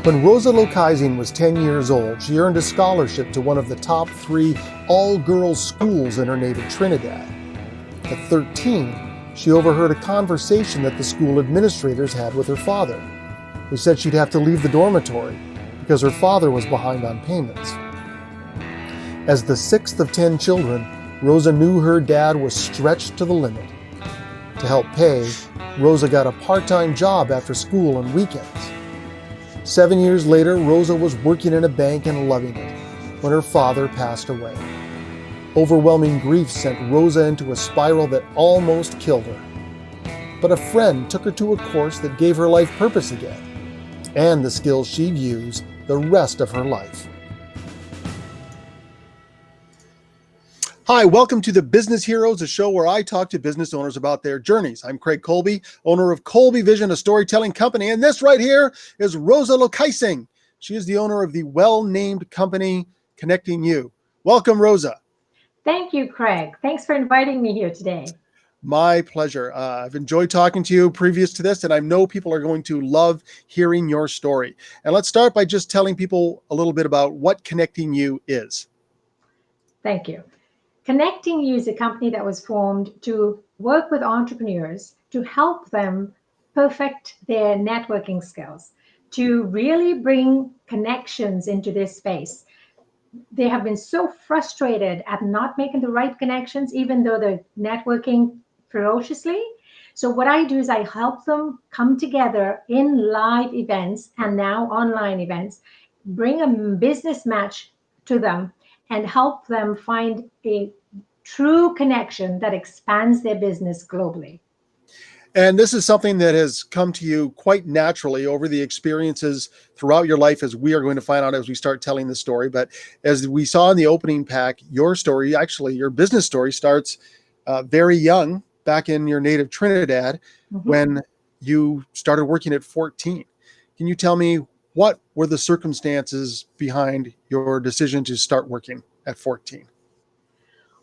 When Rosa Lokaisingh was 10 years old, she earned a scholarship to one of the top 3 all-girls schools in her native Trinidad. At 13, she overheard a conversation that the school administrators had with her father, who said she'd have to leave the dormitory because her father was behind on payments. As the 6th of 10 children, Rosa knew her dad was stretched to the limit. To help pay, Rosa got a part-time job after school and weekends. 7 years later, Rosa was working in a bank and loving it when her father passed away. Overwhelming grief sent Rosa into a spiral that almost killed her. But a friend took her to a course that gave her life purpose again, and the skills she'd use the rest of her life. Hi, welcome to the Business Heroes, a show where I talk to business owners about their journeys. I'm Craig Colby, owner of Colby Vision, a storytelling company, and this right here is Rosa Lokaisingh. She is the owner of the well-named company Connecting You. Welcome, Rosa. Thank you, Craig. Thanks for inviting me here today. My pleasure. I've enjoyed talking to you previous to this, and I know people are going to love hearing your story. And let's start by just telling people a little bit about what Connecting You is. Thank you. Connecting You is a company that was formed to work with entrepreneurs to help them perfect their networking skills, to really bring connections into this space. They have been so frustrated at not making the right connections, even though they're networking ferociously. So what I do is I help them come together in live events and now online events, bring a business match to them and help them find a true connection that expands their business globally. And this is something that has come to you quite naturally over the experiences throughout your life, as we are going to find out as we start telling the story. But as we saw in the opening pack, your story, actually your business story, starts very young, back in your native Trinidad, when you started working at 14. Can you tell me what were the circumstances behind your decision to start working at 14?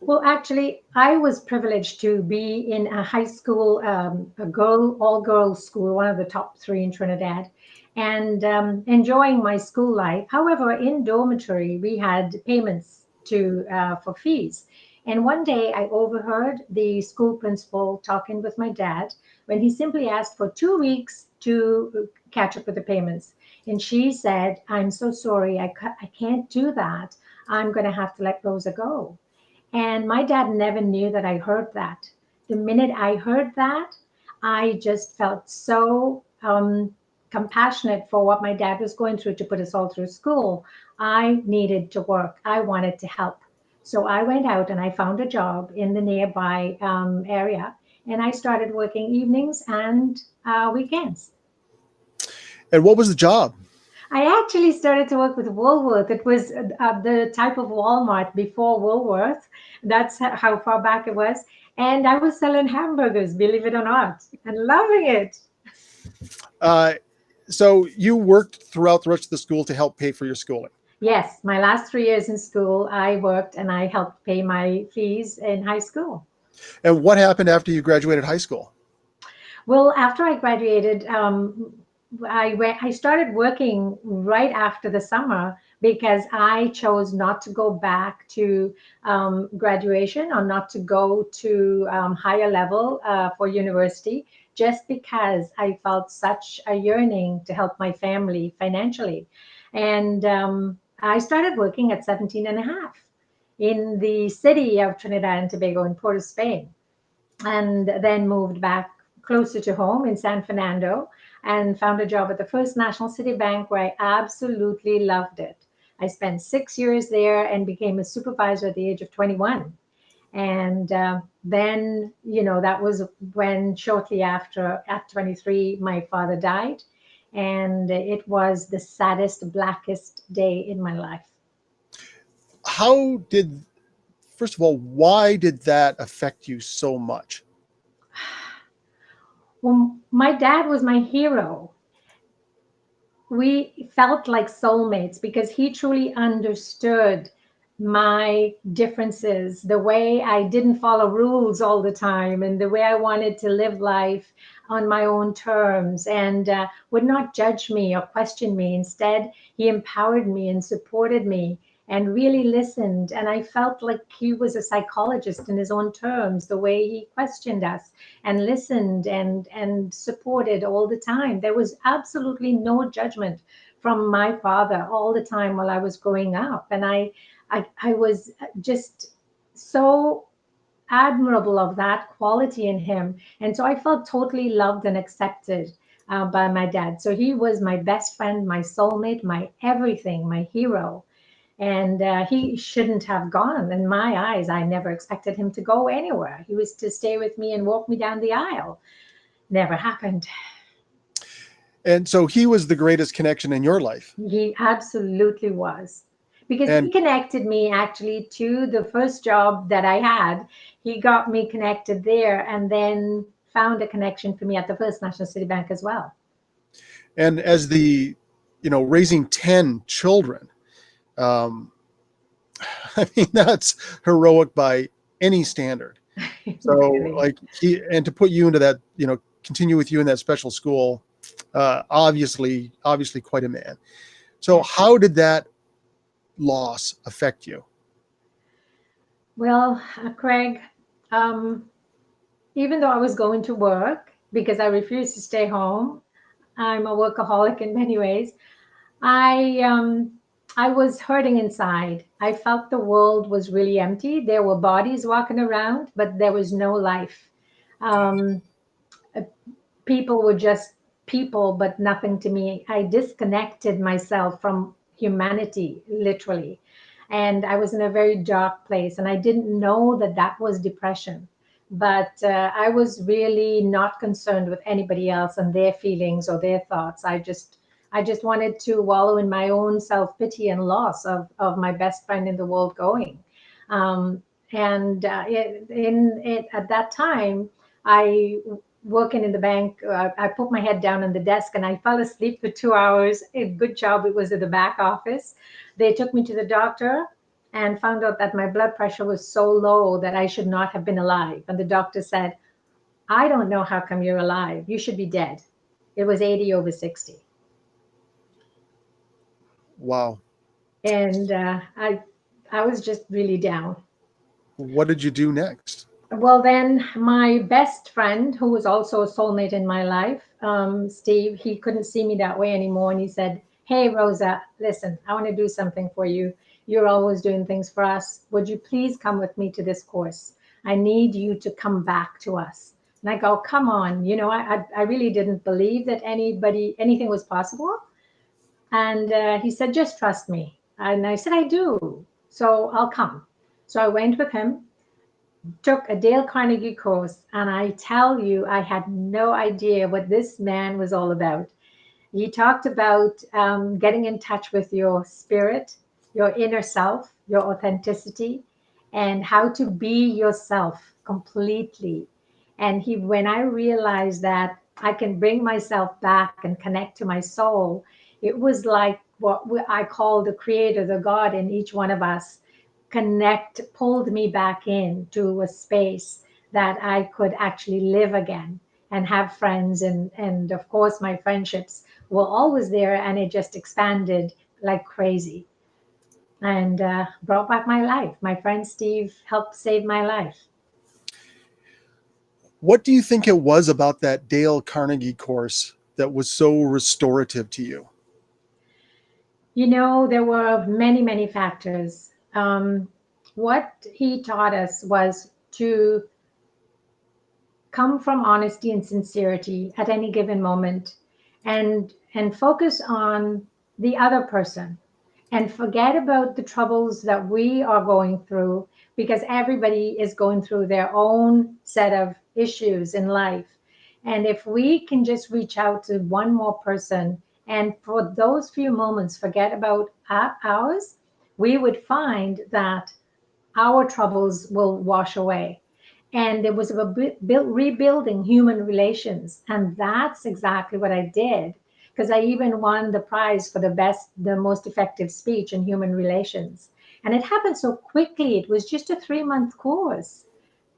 Well, actually, I was privileged to be in a high school, all girls school, one of the top 3 in Trinidad, and enjoying my school life. However, in dormitory, we had payments for fees. And one day I overheard the school principal talking with my dad when he simply asked for 2 weeks to catch up with the payments. And she said, "I'm so sorry, I can't do that. I'm going to have to let Rosa go." And my dad never knew that I heard that. The minute I heard that, I just felt so compassionate for what my dad was going through to put us all through school. I needed to work. I wanted to help. So I went out and I found a job in the nearby area, and I started working evenings and weekends. And what was the job? I actually started to work with Woolworth. It was the type of Walmart before Woolworth. That's how far back it was. And I was selling hamburgers, believe it or not, and loving it. So you worked throughout the rest of the school to help pay for your schooling. Yes, my last 3 years in school, I worked and I helped pay my fees in high school. And what happened after you graduated high school? Well, after I graduated, I started working right after the summer because I chose not to go back to graduation or not to go to higher level for university, just because I felt such a yearning to help my family financially. And I started working at 17 and a half in the city of Trinidad and Tobago in Port of Spain, and then moved back closer to home in San Fernando and found a job at the First National City Bank where I absolutely loved it. I spent 6 years there and became a supervisor at the age of 21. And then, that was when shortly after, at 23, my father died. And it was the saddest, blackest day in my life. First of all, why did that affect you so much? Well, my dad was my hero. We felt like soulmates because he truly understood my differences, the way I didn't follow rules all the time, and the way I wanted to live life on my own terms, and would not judge me or question me. Instead, he empowered me and supported me and really listened. And I felt like he was a psychologist in his own terms, the way he questioned us and listened and supported all the time. There was absolutely no judgment from my father all the time while I was growing up. And I was just so admirable of that quality in him. And so I felt totally loved and accepted by my dad. So he was my best friend, my soulmate, my everything, my hero. And he shouldn't have gone. In my eyes, I never expected him to go anywhere. He was to stay with me and walk me down the aisle. Never happened. And so he was the greatest connection in your life. He absolutely was. Because he And connected me actually to the first job that I had. He got me connected there and then found a connection for me at the First National City Bank as well. and as the, raising 10 children, um, I mean, that's heroic by any standard. So Really. like and to put you into that, continue with you in that special school, obviously quite a man. So Yeah. how did that loss affect you? Well, Craig, um, even though I was going to work because I refused to stay home, I'm a workaholic in many ways. I um I was hurting inside. I felt the world was really empty. There were bodies walking around, but there was no life. Um, People were just people, but nothing to me. I disconnected myself from humanity, literally. And I was in a very dark place, and I didn't know that that was depression. But I was really not concerned with anybody else and their feelings or their thoughts. I just wanted to wallow in my own self pity and loss of my best friend in the world going. Um, and at that time, I working in the bank, I put my head down on the desk and I fell asleep for 2 hours. A good job it was at the back office. They took me to the doctor and found out that my blood pressure was so low that I should not have been alive. And the doctor said, I don't know how come you're alive. You should be dead. It was 80 over 60. Wow. And I was just really down. What did you do next? Well, then my best friend, who was also a soulmate in my life, Steve, he couldn't see me that way anymore. And he said, Hey, Rosa, listen, I want to do something for you. You're always doing things for us. Would you please come with me to this course? I need you to come back to us. And I go, come on. I really didn't believe that anything was possible. And he said, just trust me. And I said, I do. So I'll come. So I went with him, took a Dale Carnegie course, and I tell you, I had no idea what this man was all about. He talked about getting in touch with your spirit, your inner self, your authenticity, and how to be yourself completely. And when I realized that I can bring myself back and connect to my soul, it was like what I call the creator, the God in each one of us pulled me back into a space that I could actually live again and have friends. And of course, my friendships were always there, and it just expanded like crazy and brought back my life. My friend Steve helped save my life. What do you think it was about that Dale Carnegie course that was so restorative to you? There were many, many factors. What he taught us was to come from honesty and sincerity at any given moment, and focus on the other person and forget about the troubles that we are going through, because everybody is going through their own set of issues in life. And if we can just reach out to one more person and for those few moments forget about ours, we would find that our troubles will wash away. And it was about rebuilding human relations. And that's exactly what I did, because I even won the prize for the most effective speech in human relations. And it happened so quickly. It was just a 3-month course.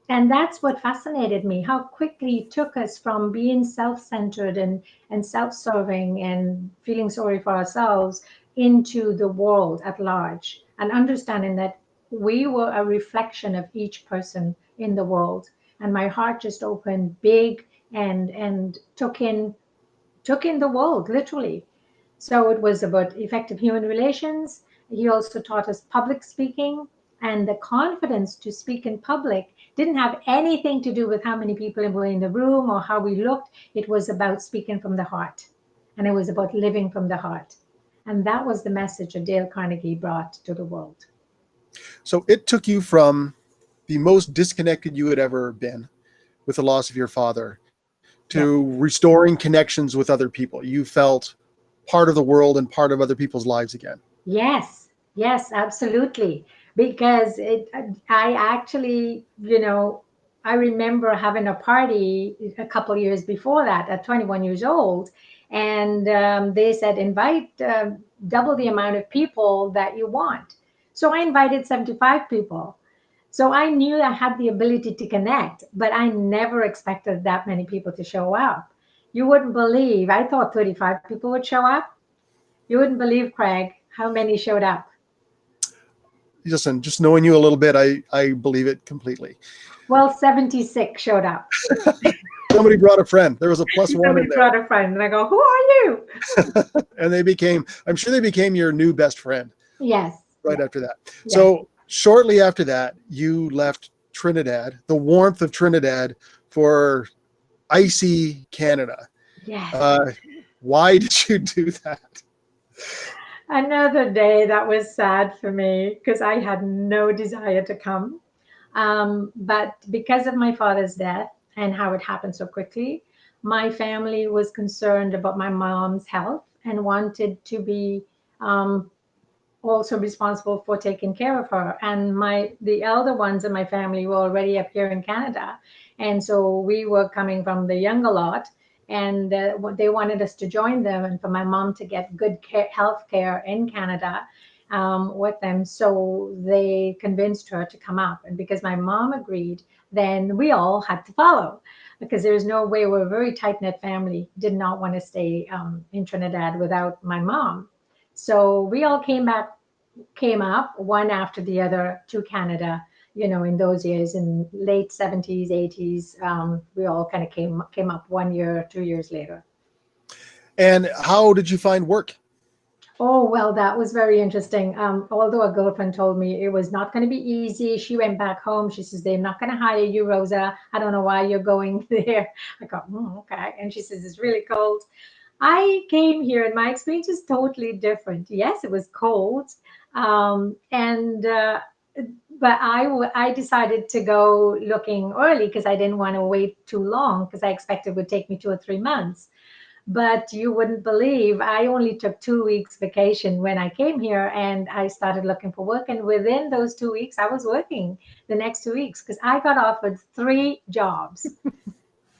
And that's what fascinated me, how quickly it took us from being self-centered and self-serving and feeling sorry for ourselves into the world at large, and understanding that we were a reflection of each person in the world. And my heart just opened big and took in the world, literally. So it was about effective human relations. He also taught us public speaking, and the confidence to speak in public didn't have anything to do with how many people were in the room or how we looked. It was about speaking from the heart, and it was about living from the heart. And that was the message that Dale Carnegie brought to the world. So it took you from the most disconnected you had ever been with the loss of your father to Yeah. restoring connections with other people. You felt part of the world and part of other people's lives again. Yes, yes, absolutely. Because I actually, I remember having a party a couple years before that at 21 years old. And they said, invite double the amount of people that you want. So I invited 75 people. So I knew I had the ability to connect, but I never expected that many people to show up. You wouldn't believe, I thought 35 people would show up. You wouldn't believe, Craig, how many showed up. Listen, just knowing you a little bit, I believe it completely. Well, 76 showed up. Somebody brought a friend. There was a plus one in Somebody there. brought a friend, and I go, "Who are you?" And I'm sure they became your new best friend Yes, right yes, after that. yes, So shortly after that, you left Trinidad, the warmth of Trinidad, for icy Canada. yes. Uh, why did you do that? Another day that was sad for me because I had no desire to come. But because of my father's death and how it happened so quickly, my family was concerned about my mom's health and wanted to be um, also responsible for taking care of her. And the elder ones in my family were already up here in Canada, and so we were coming from the younger lot, and they wanted us to join them and for my mom to get good health care in Canada with them. So they convinced her to come up, and because my mom agreed, then we all had to follow. Because there's no way, we're a very tight knit family, did not want to stay in Trinidad without my mom. So we all came up one after the other to Canada. In those years, in late 70s, 80s, we all kind of came up 1 year, 2 years later. And how did you find work? Oh, well, that was very interesting. Although a girlfriend told me it was not going to be easy, she went back home. She says, they're not going to hire you, Rosa. I don't know why you're going there. I go, okay. And she says, it's really cold. I came here and my experience is totally different. Yes, it was cold. And but I decided to go looking early because I didn't want to wait too long because I expected it would take me 2 or 3 months. But you wouldn't believe, I only took 2 weeks vacation when I came here and I started looking for work. And within those 2 weeks, I was working the next 2 weeks because I got offered 3 jobs.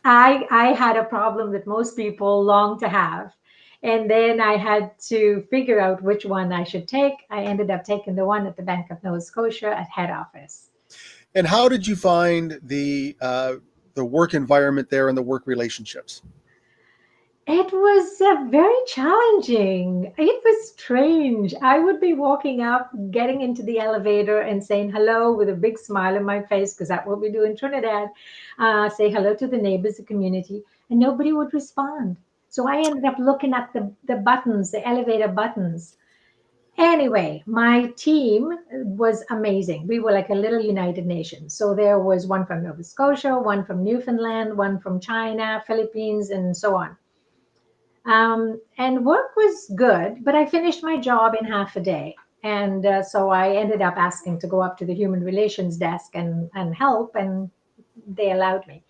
I had a problem that most people long to have. And then I had to figure out which one I should take. I ended up taking the one at the Bank of Nova Scotia at head office. And how did you find the work environment there and the work relationships? It was very challenging. It was strange. I would be walking up, getting into the elevator, and saying hello with a big smile on my face, because that's what we do in Trinidad. Say hello to the neighbors, the community, and nobody would respond. So I ended up looking at the buttons, the elevator buttons. Anyway, my team was amazing. We were like a little United Nations. So there was one from Nova Scotia, one from Newfoundland, one from China, Philippines, and so on. And work was good, but I finished my job in half a day. And so I ended up asking to go up to the human relations desk and help, and they allowed me.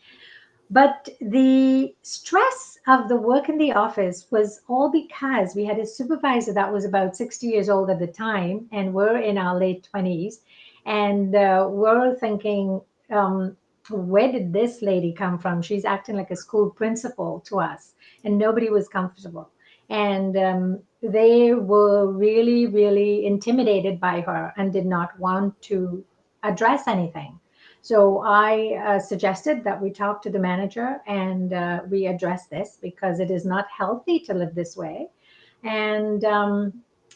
But the stress of the work in the office was all because we had a supervisor that was about 60 years old at the time, and we're in our late 20s. And we're thinking, where did this lady come from? She's acting like a school principal to us, and nobody was comfortable. And they were really, really intimidated by her and did not want to address anything. So I suggested that we talk to the manager and we address this because it is not healthy to live this way. And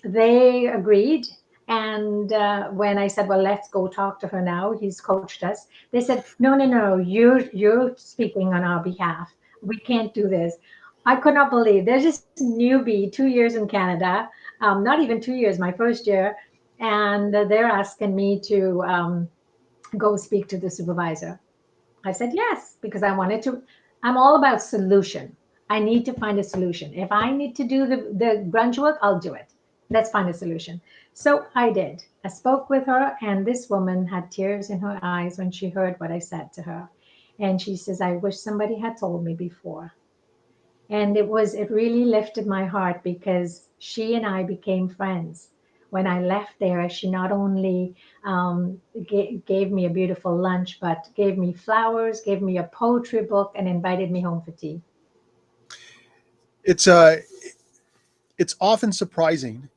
they agreed. And when I said, "Well, let's go talk to her now," he's coached us. They said, "No, no, no, you're speaking on our behalf. We can't do this." I could not believe there's this newbie, 2 years in Canada, not even 2 years, my first year, and they're asking me to go speak to the supervisor. I said yes because I wanted to. I'm all about solution. I need to find a solution. If I need to do the grunge work, I'll do it. Let's find a solution. So I did. I spoke with her, and this woman had tears in her eyes when she heard what I said to her. And she says, "I wish somebody had told me before." And it really lifted my heart because she and I became friends. When I left there, she not only gave me a beautiful lunch, but gave me flowers, gave me a poetry book, and invited me home for tea. It's uh, it's often surprising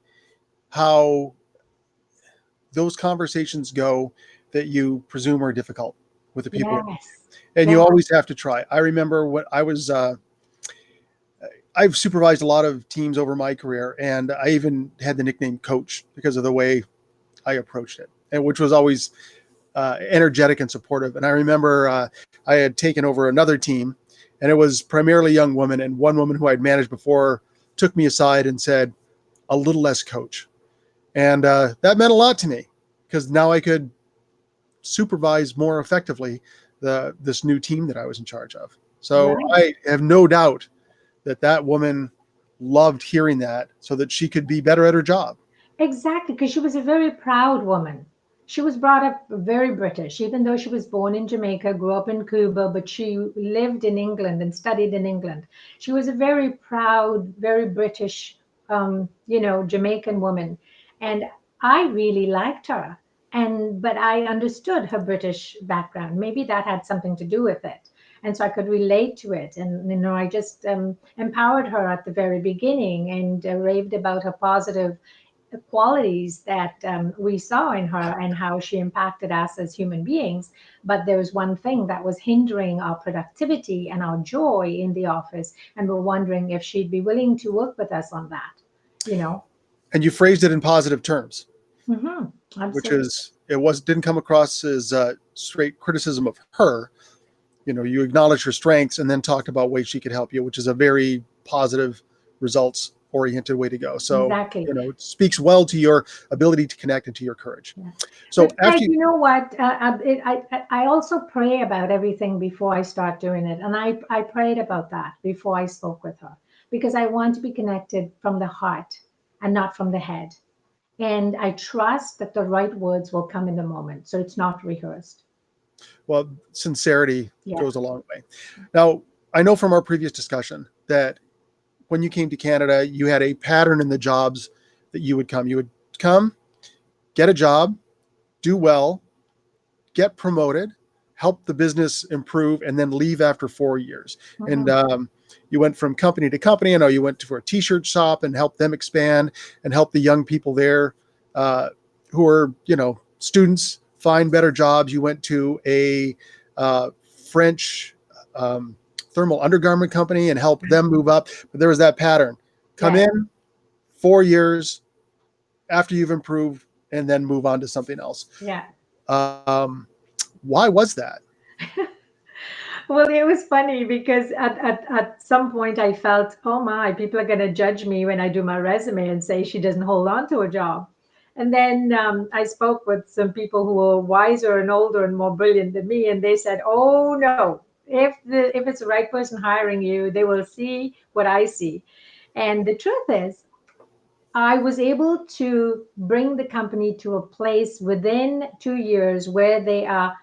how those conversations go that you presume are difficult with the people, Yes. and Yeah. you always have to try. I remember when I've supervised a lot of teams over my career, and I even had the nickname coach because of the way I approached it, and which was always energetic and supportive. And I remember I had taken over another team, and it was primarily young women. And one woman who I'd managed before took me aside and said, "A little less coach," and that meant a lot to me because now I could supervise more effectively this new team that I was in charge of. So Right. I have no doubt that that woman loved hearing that so that she could be better at her job. Exactly, because she was a very proud woman. She was brought up very British, even though she was born in Jamaica, grew up in Cuba, but she lived in England and studied in England. She was a very proud, very British, Jamaican woman. And I really liked her. But I understood her British background. Maybe that had something to do with it. And so I could relate to it. And, I just empowered her at the very beginning and raved about her positive qualities that we saw in her and how she impacted us as human beings. But there was one thing that was hindering our productivity and our joy in the office. And we're wondering if she'd be willing to work with us on that, you know? And you phrased it in positive terms, Hmm. which Absolutely. is it was didn't come across as straight criticism of her. You know, you acknowledged her strengths and then talked about ways she could help you, which is a very positive, results oriented way to go. So, Exactly. you know, it speaks well to your ability to connect and to your courage. Yeah. So But Craig, after you, you know what? I also pray about everything before I start doing it. And I prayed about that before I spoke with her because I want to be connected from the heart and not from the head. And I trust that the right words will come in the moment. So it's not rehearsed. well, sincerity Yeah. goes a long way. Now, I know from our previous discussion that when you came to Canada, you had a pattern in the jobs that you would come. You would come, get a job, do well, get promoted, help the business improve, and then leave after 4 years. And Mhm. you went from company to company. I know you went to for a t-shirt shop and helped them expand and help the young people there uh, who are, you know, students find better jobs. You went to a French um, thermal undergarment company and helped them move up. But there was that pattern: come Yes. in 4 years after you've improved, and then move on to something else. Yeah. Um, why was that? Well, it was funny because at some point I felt, oh my, people are going to judge me when I do my resume and say she doesn't hold on to a job. And then I spoke with some people who were wiser and older and more brilliant than me, and they said, "Oh no, if it's the right person hiring you, they will see what I see." And the truth is, I was able to bring the company to a place within 2 years where they are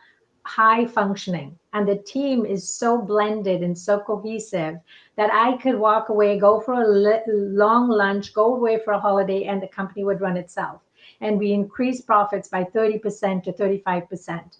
high functioning and the team is so blended and so cohesive that I could walk away, go for a long lunch, go away for a holiday, and the company would run itself. And we increased profits by 30% to 35%.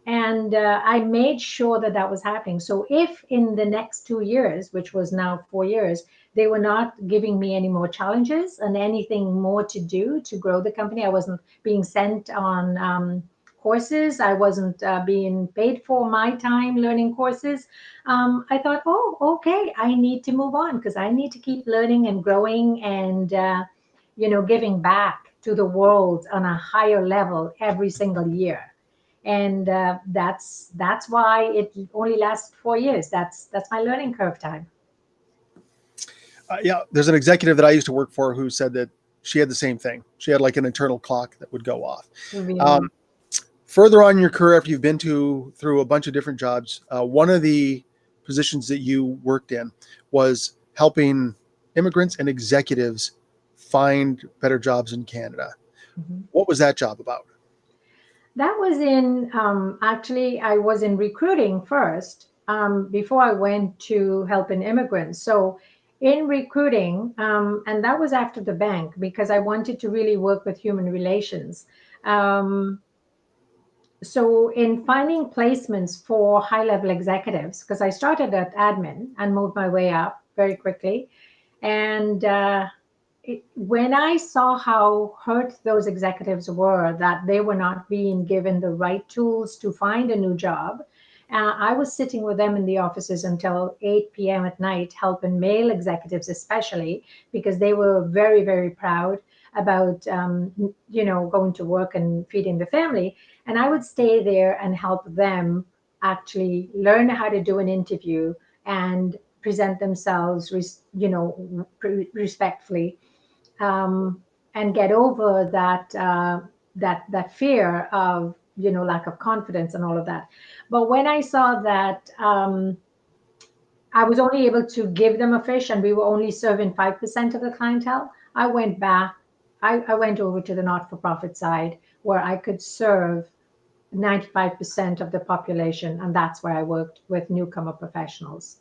And I made sure that that was happening. So if in the next 2 years, which was now 4 years, they were not giving me any more challenges and anything more to do to grow the company, I wasn't being sent on courses, I wasn't being paid for my time learning courses. I thought, oh, okay, I need to move on because I need to keep learning and growing and, giving back to the world on a higher level every single year. And that's why it only lasts 4 years. That's my learning curve time. Yeah, there's an executive that I used to work for who said that she had the same thing. She had like an internal clock that would go off. Um, Really. Further on in your career, after you've been through a bunch of different jobs, one of the positions that you worked in was helping immigrants and executives find better jobs in Canada. Mhm. What was that job about? That was in actually, I was in recruiting first before I went to helping immigrants. So, in recruiting, and that was after the bank because I wanted to really work with human relations. Um, so, in finding placements for high level executives, because I started at admin and moved my way up very quickly. And when I saw how hurt those executives were, that they were not being given the right tools to find a new job, I was sitting with them in the offices until 8 p.m. at night, helping male executives, especially because they were very, very proud about, going to work and feeding the family. And I would stay there and help them actually learn how to do an interview and present themselves, respectfully, um, and get over that fear of lack of confidence and all of that. But when I saw that I was only able to give them a fish and we were only serving 5% of the clientele, I went back. I went over to the not-for-profit side where I could serve 95% of the population, and that's where I worked with newcomer professionals.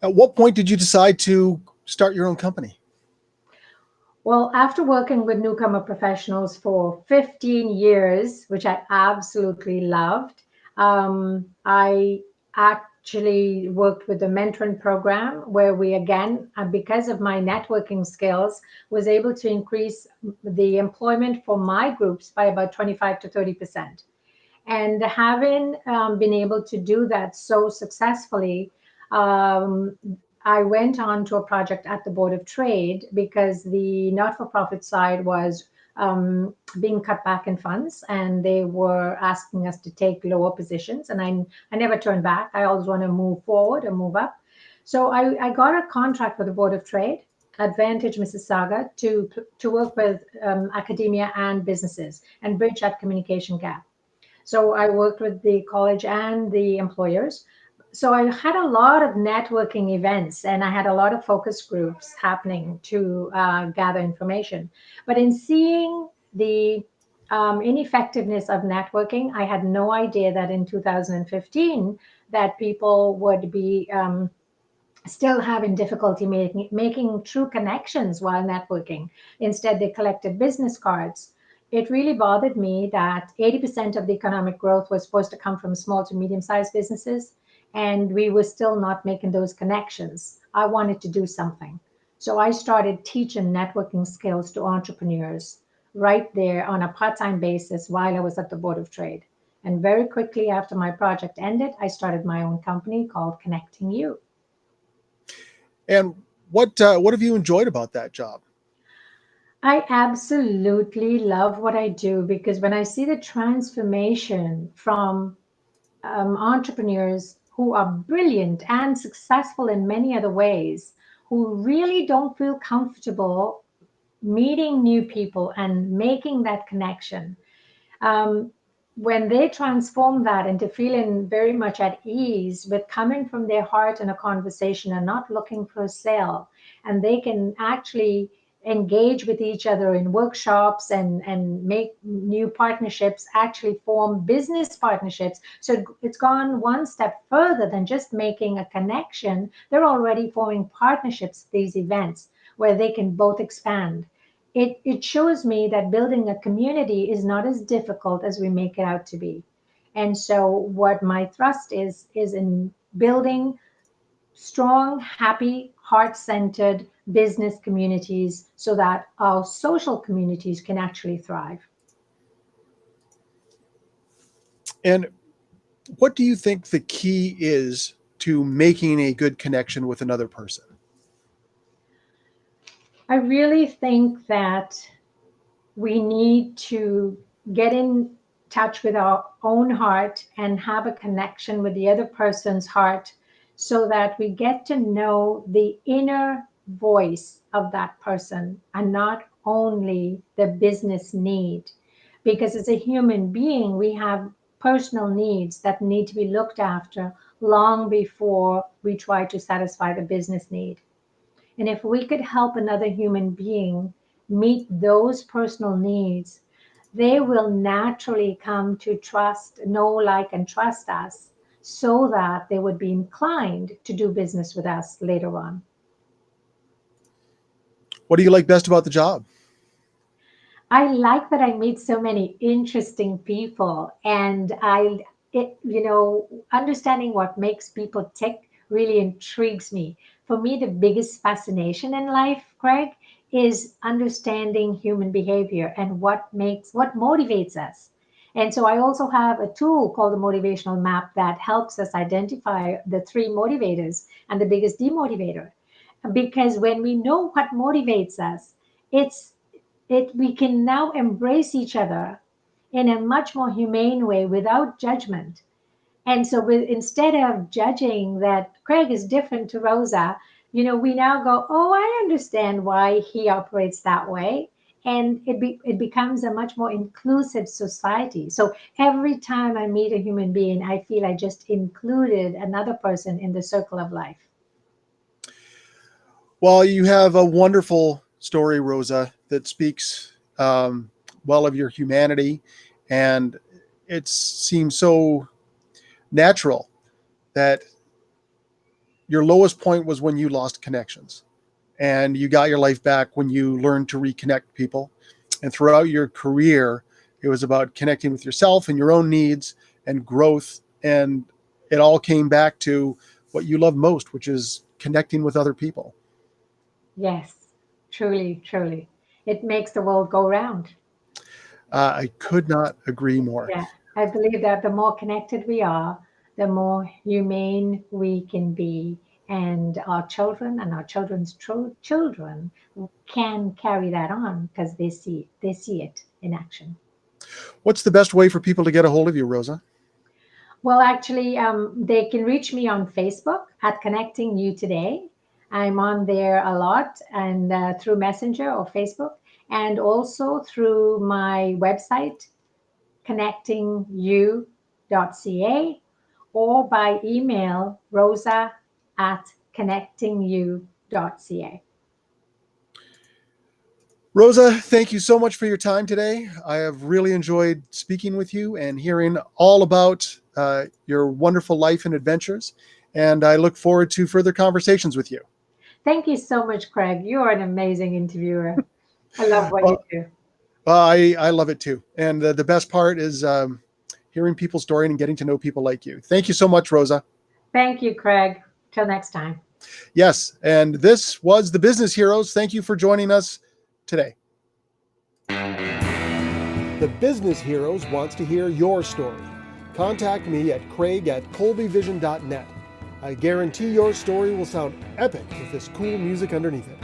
At what point did you decide to start your own company? Well, after working with newcomer professionals for 15 years, which I absolutely loved, I actually worked with the mentoring program where we again, because of my networking skills, was able to increase the employment for my groups by about 25 to 30%. And having been able to do that so successfully, um, I went on to a project at the Board of Trade because the not for profit side was being cut back in funds and they were asking us to take lower positions. And I never turned back. I always want to move forward and move up. So I got a contract with the Board of Trade. Advantage Mississauga to work with academia and businesses and bridge that communication gap. So I worked with the college and the employers. So I had a lot of networking events and I had a lot of focus groups happening to gather information. But in seeing the ineffectiveness of networking, I had no idea that in 2015 that people would be still having difficulty making true connections while networking. Instead, they collected business cards. It really bothered me that 80% of the economic growth was supposed to come from small to medium sized businesses, and we were still not making those connections. I wanted to do something. So I started teaching networking skills to entrepreneurs right there on a part time basis while I was at the Board of Trade. And very quickly after my project ended, I started my own company called Connecting You. And what have you enjoyed about that job? I absolutely love what I do because when I see the transformation from entrepreneurs who are brilliant and successful in many other ways, who really don't feel comfortable meeting new people and making that connection, um, when they transform that into feeling very much at ease with coming from their heart in a conversation and not looking for a sale, and they can actually engage with each other in workshops and make new partnerships, actually form business partnerships. So it's gone one step further than just making a connection. They're already forming partnerships at these events where they can both expand. it shows me that building a community is not as difficult as we make it out to be. And so what my thrust is in building strong, happy, heart-centered business communities so that our social communities can actually thrive. And what do you think the key is to making a good connection with another person? I really think that we need to get in touch with our own heart and have a connection with the other person's heart so that we get to know the inner voice of that person and not only the business need. Because as a human being, we have personal needs that need to be looked after long before we try to satisfy the business need. And if we could help another human being meet those personal needs, they will naturally come to trust, know, like, and trust us so that they would be inclined to do business with us later on. What do you like best about the job? I like that I meet so many interesting people, and understanding what makes people tick really intrigues me. For me, the biggest fascination in life, Craig, is understanding human behavior and what motivates us. And so I also have a tool called the motivational map that helps us identify the three motivators and the biggest demotivator. Because when we know what motivates us, it's we can now embrace each other in a much more humane way without judgment. And so instead of judging that Craig is different to Rosa, we now go, oh, I understand why he operates that way. And it becomes a much more inclusive society. So every time I meet a human being, I feel I just included another person in the circle of life. Well, you have a wonderful story, Rosa, that speaks well of your humanity. And it seems so natural that your lowest point was when you lost connections, and you got your life back when you learned to reconnect people. And throughout your career, it was about connecting with yourself and your own needs and growth. And it all came back to what you love most, which is connecting with other people. Yes, truly, truly. It makes the world go round. I could not agree more. Yeah, I believe that the more connected we are, the more humane we can be. And our children and our children's children can carry that on because they see it in action. What's the best way for people to get a hold of you, Rosa? Well, actually, they can reach me on Facebook at Connecting You Today. I'm on there a lot and through Messenger or Facebook, and also through my website, connectingyou.ca, or by email, rosa@connectingyou.ca. Rosa, thank you so much for your time today. I have really enjoyed speaking with you and hearing all about your wonderful life and adventures. And I look forward to further conversations with you. Thank you so much, Craig. You are an amazing interviewer. I love what you Well, do. I love it too. And the best part is hearing people's story and getting to know people like you. Thank you so much, Rosa. Thank you, Craig. Till next time. Yes. And this was The Business Heroes. Thank you for joining us today. The Business Heroes wants to hear your story. Contact me at craig@colbyvision.net. I guarantee your story will sound epic with this cool music underneath it.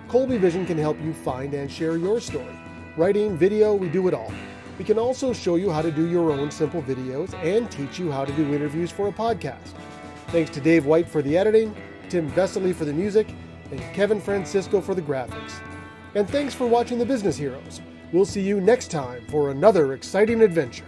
Colby Vision can help you find and share your story. Writing, video, we do it all. We can also show you how to do your own simple videos and teach you how to do interviews for a podcast. Thanks to Dave White for the editing, Tim Vesely for the music, and Kevin Francisco for the graphics. And thanks for watching The Business Heroes. We'll see you next time for another exciting adventure.